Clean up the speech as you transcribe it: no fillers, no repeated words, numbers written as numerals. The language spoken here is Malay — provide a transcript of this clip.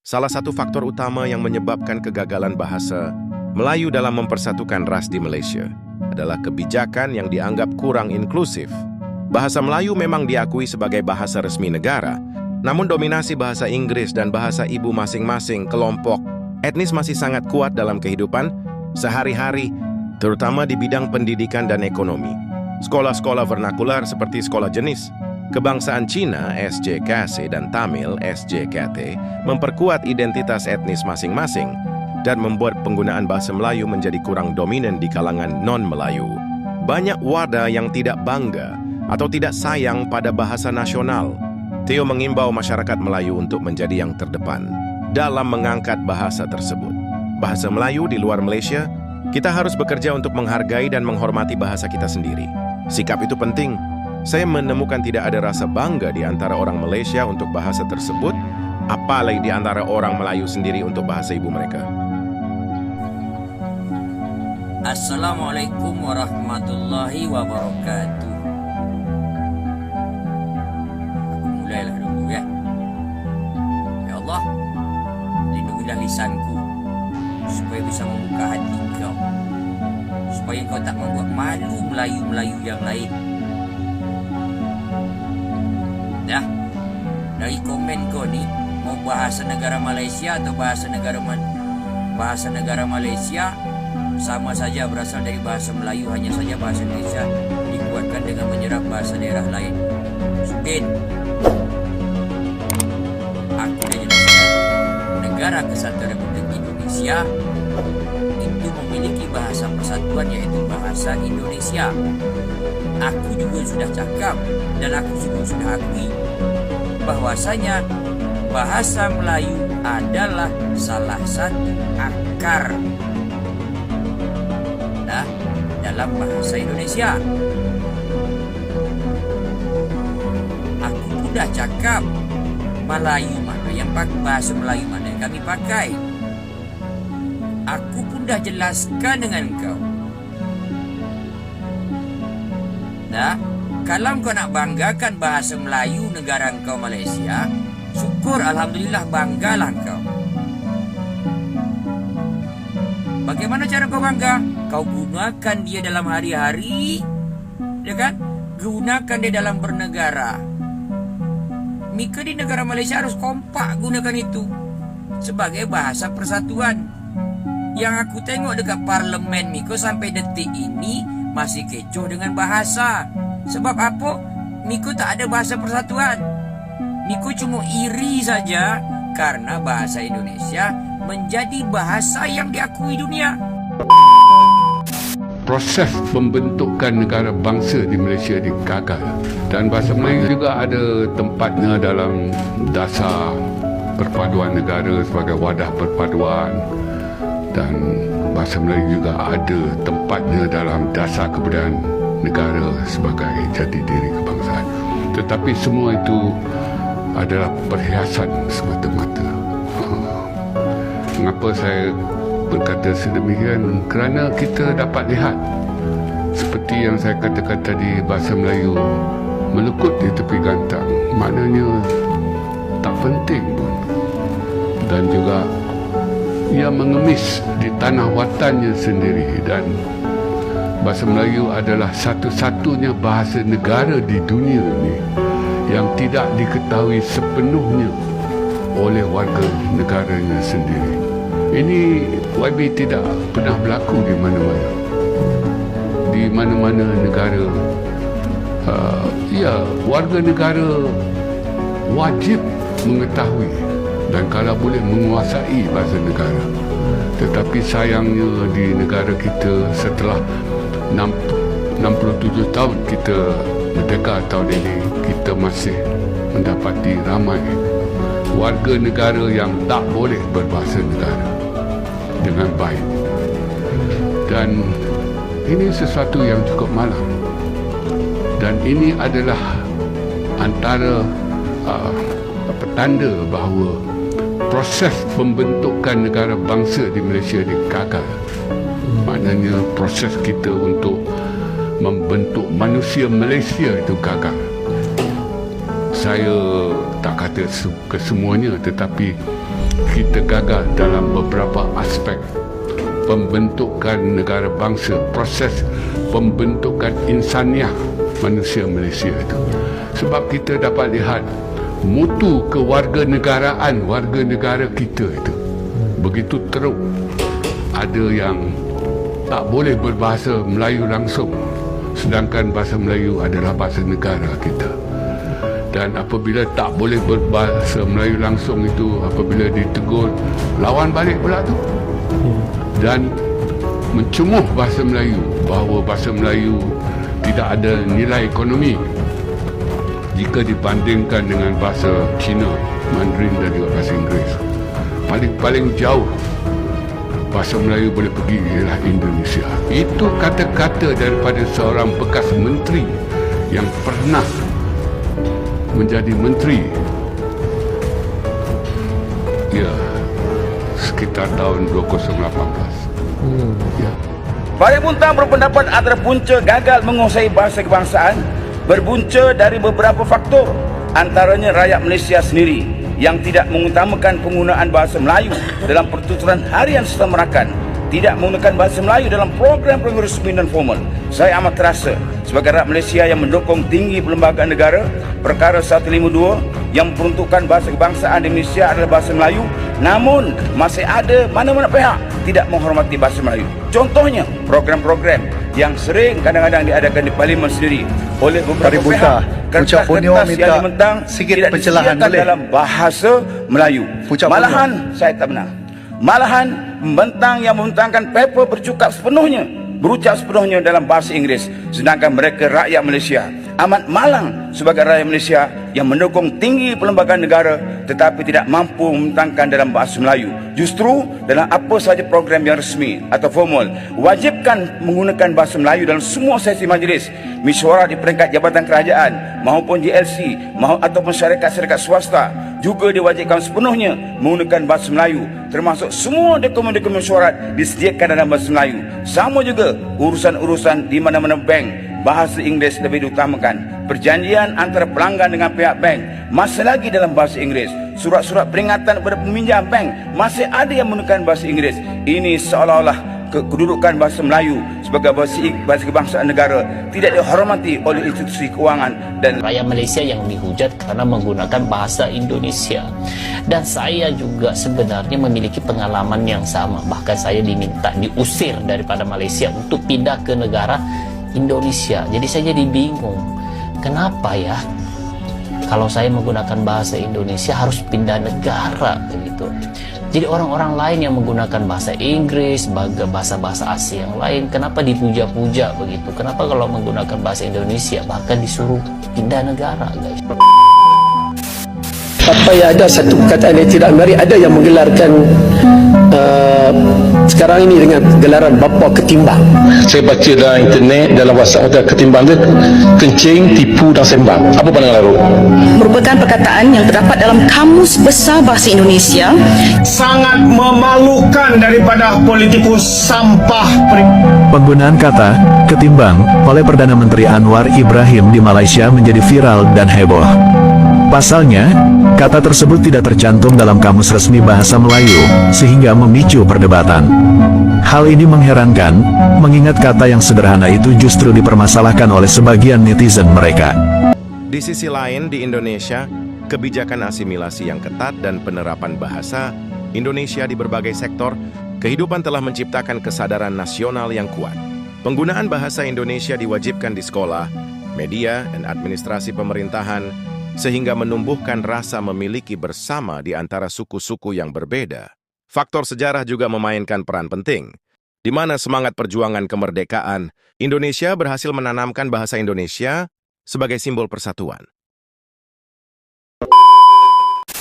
Salah satu faktor utama yang menyebabkan kegagalan bahasa Melayu dalam mempersatukan ras di Malaysia adalah kebijakan yang dianggap kurang inklusif. Bahasa Melayu memang diakui sebagai bahasa resmi negara, namun dominasi bahasa Inggris dan bahasa ibu masing-masing kelompok etnis masih sangat kuat dalam kehidupan sehari-hari, terutama di bidang pendidikan dan ekonomi. Sekolah-sekolah vernakular seperti sekolah jenis kebangsaan Cina (SJKC) dan Tamil (SJKT) memperkuat identitas etnis masing-masing dan membuat penggunaan bahasa Melayu menjadi kurang dominan di kalangan non-Melayu. Banyak warga yang tidak bangga atau tidak sayang pada bahasa nasional. Theo mengimbau masyarakat Melayu untuk menjadi yang terdepan dalam mengangkat bahasa tersebut. Bahasa Melayu di luar Malaysia, kita harus bekerja untuk menghargai dan menghormati bahasa kita sendiri. Sikap itu penting. Saya menemukan tidak ada rasa bangga di antara orang Malaysia untuk bahasa tersebut, apalagi di antara orang Melayu sendiri untuk bahasa ibu mereka. Assalamualaikum warahmatullahi wabarakatuh. Aku mulailah dulu ya. Ya Allah, lindungilah lisanku supaya bisa membuka hati kau, supaya kau tak membuat malu Melayu-Melayu yang lain. Dah, dari komen kau ni, mau bahasa negara Malaysia atau bahasa negara Malaysia sama saja berasal dari bahasa Melayu, hanya saja bahasa Indonesia dikuatkan dengan menyerap bahasa daerah lain. Sudin, aku dah jelaskan, negara Kesatuan Republik Indonesia itu memiliki bahasa persatuan, yaitu bahasa Indonesia. Aku juga sudah cakap dan aku juga sudah akui bahwasanya bahasa Melayu adalah salah satu akar dalam bahasa Indonesia. Aku pun dah cakap Melayu mana yang pakai, bahasa Melayu mana yang kami pakai. Aku pun dah jelaskan dengan kau. Nah, kalau kau nak banggakan bahasa Melayu negara kau Malaysia, syukur, alhamdulillah, banggalah kau. Bagaimana cara kau bangga? Kau gunakan dia dalam hari-hari, ya kan? Gunakan dia dalam bernegara. Mika di negara Malaysia harus kompak gunakan itu sebagai bahasa persatuan. Yang aku tengok dekat parlimen Mika sampai detik ini masih kecoh dengan bahasa. Sebab apa? Mika tak ada bahasa persatuan. Mika cuma iri saja karena bahasa Indonesia menjadi bahasa yang diakui dunia. Proses pembentukan negara bangsa di Malaysia gagal, dan bahasa Melayu juga ada tempatnya dalam dasar perpaduan negara sebagai wadah perpaduan, dan bahasa Melayu juga ada tempatnya dalam dasar kebudayaan negara sebagai jati diri kebangsaan. Tetapi semua itu adalah perhiasan semata-mata. Mengapa saya berkata sedemikian? Kerana kita dapat lihat, seperti yang saya katakan tadi, bahasa Melayu melukut di tepi gantang, maknanya tak penting pun, dan juga ia mengemis di tanah watannya sendiri. Dan bahasa Melayu adalah satu-satunya bahasa negara di dunia ini yang tidak diketahui sepenuhnya oleh warga negaranya sendiri. Ini YB tidak pernah berlaku di mana-mana. Di mana-mana negara, warga negara wajib mengetahui dan kalau boleh menguasai bahasa negara. Tetapi sayangnya di negara kita setelah 67 tahun kita merdeka tahun ini, kita masih mendapati ramai warga negara yang tak boleh berbahasa negara dengan baik. Dan ini sesuatu yang cukup malang. Dan ini adalah antara petanda bahawa proses pembentukan negara bangsa di Malaysia gagal. Maknanya proses kita untuk membentuk manusia Malaysia itu gagal. Saya tak kata kesemuanya, tetapi kita gagal dalam beberapa aspek pembentukan negara bangsa, proses pembentukan insaniah manusia Malaysia itu. Sebab kita dapat lihat mutu kewarganegaraan warga negara kita itu begitu teruk. Ada yang tak boleh berbahasa Melayu langsung, sedangkan bahasa Melayu adalah bahasa negara kita. Dan apabila tak boleh berbahasa Melayu langsung itu, apabila ditegur, lawan balik pula tu. Dan mencemuh bahasa Melayu, bahawa bahasa Melayu tidak ada nilai ekonomi jika dibandingkan dengan bahasa Cina, Mandarin dan juga bahasa Inggeris. Paling jauh bahasa Melayu boleh pergi ialah Indonesia. Itu kata-kata daripada seorang bekas menteri yang pernah menjadi menteri, ya, sekitar tahun 2018. Ya. Balik Buntang berpendapat antara punca gagal menguasai bahasa kebangsaan berbunca dari beberapa faktor, antaranya rakyat Malaysia sendiri yang tidak mengutamakan penggunaan bahasa Melayu dalam pertuturan harian serta merakan, tidak menggunakan bahasa Melayu dalam program-program resmi dan formal. Saya amat terasa sebagai rakyat Malaysia yang mendukung tinggi perlembagaan negara, perkara 152 yang peruntukan bahasa kebangsaan di Malaysia adalah bahasa Melayu, namun masih ada mana-mana pihak tidak menghormati bahasa Melayu. Contohnya program-program yang sering kadang-kadang diadakan di Parlimen sendiri oleh beberapa pihak. Pucuk Borneo minta sikit pencerahan boleh dalam bahasa Melayu. Malahan saya tak benar. Malahan membentang yang membentangkan paper berucap sepenuhnya dalam bahasa Inggeris, sedangkan mereka rakyat Malaysia amat malang sebagai rakyat Malaysia yang mendukung tinggi perlembagaan negara tetapi tidak mampu membentangkan dalam bahasa Melayu. Justru dalam apa sahaja program yang resmi atau formal, wajibkan menggunakan bahasa Melayu dalam semua sesi majlis, mesyuarat di peringkat jabatan kerajaan maupun JLC ataupun syarikat-syarikat swasta juga diwajibkan sepenuhnya menggunakan bahasa Melayu, termasuk semua dokumen-dokumen mesyuarat disediakan dalam bahasa Melayu. Sama juga urusan-urusan di mana-mana bank, bahasa Inggeris lebih diutamakan. Perjanjian antara pelanggan dengan pihak bank masih lagi dalam bahasa Inggeris. Surat-surat peringatan kepada peminjam bank masih ada yang menggunakan bahasa Inggeris. Ini seolah-olah kedudukan bahasa Melayu sebagai bahasa kebangsaan negara tidak dihormati oleh institusi kewangan dan rakyat Malaysia yang dihujat kerana menggunakan bahasa Indonesia. Dan saya juga sebenarnya memiliki pengalaman yang sama. Bahkan saya diminta diusir daripada Malaysia untuk pindah ke negara Indonesia. Jadi saya jadi bingung, kenapa ya kalau saya menggunakan bahasa Indonesia harus pindah negara begitu. Jadi orang-orang lain yang menggunakan bahasa Inggris, bahasa-bahasa asing yang lain, kenapa dipuja-puja begitu? Kenapa kalau menggunakan bahasa Indonesia bahkan disuruh pindah negara, guys? Supaya ada satu perkataan yang tidak menarik, ada yang menggelarkan sekarang ini dengan gelaran bapa ketimbang. Saya baca dalam internet, dalam WhatsApp ada ketimbang dia kencing, tipu dan sembang. Apa pandangan Larut? Merupakan perkataan yang terdapat dalam Kamus Besar Bahasa Indonesia. Sangat memalukan daripada politikus sampah. Penggunaan kata ketimbang oleh Perdana Menteri Anwar Ibrahim di Malaysia menjadi viral dan heboh. Pasalnya, kata tersebut tidak tercantum dalam kamus resmi bahasa Melayu, sehingga memicu perdebatan. Hal ini mengherankan, mengingat kata yang sederhana itu justru dipermasalahkan oleh sebagian netizen mereka. Di sisi lain, di Indonesia, kebijakan asimilasi yang ketat dan penerapan bahasa Indonesia di berbagai sektor kehidupan telah menciptakan kesadaran nasional yang kuat. Penggunaan bahasa Indonesia diwajibkan di sekolah, media, dan administrasi pemerintahan, sehingga menumbuhkan rasa memiliki bersama di antara suku-suku yang berbeda. Faktor sejarah juga memainkan peran penting, di mana semangat perjuangan kemerdekaan, Indonesia berhasil menanamkan bahasa Indonesia sebagai simbol persatuan.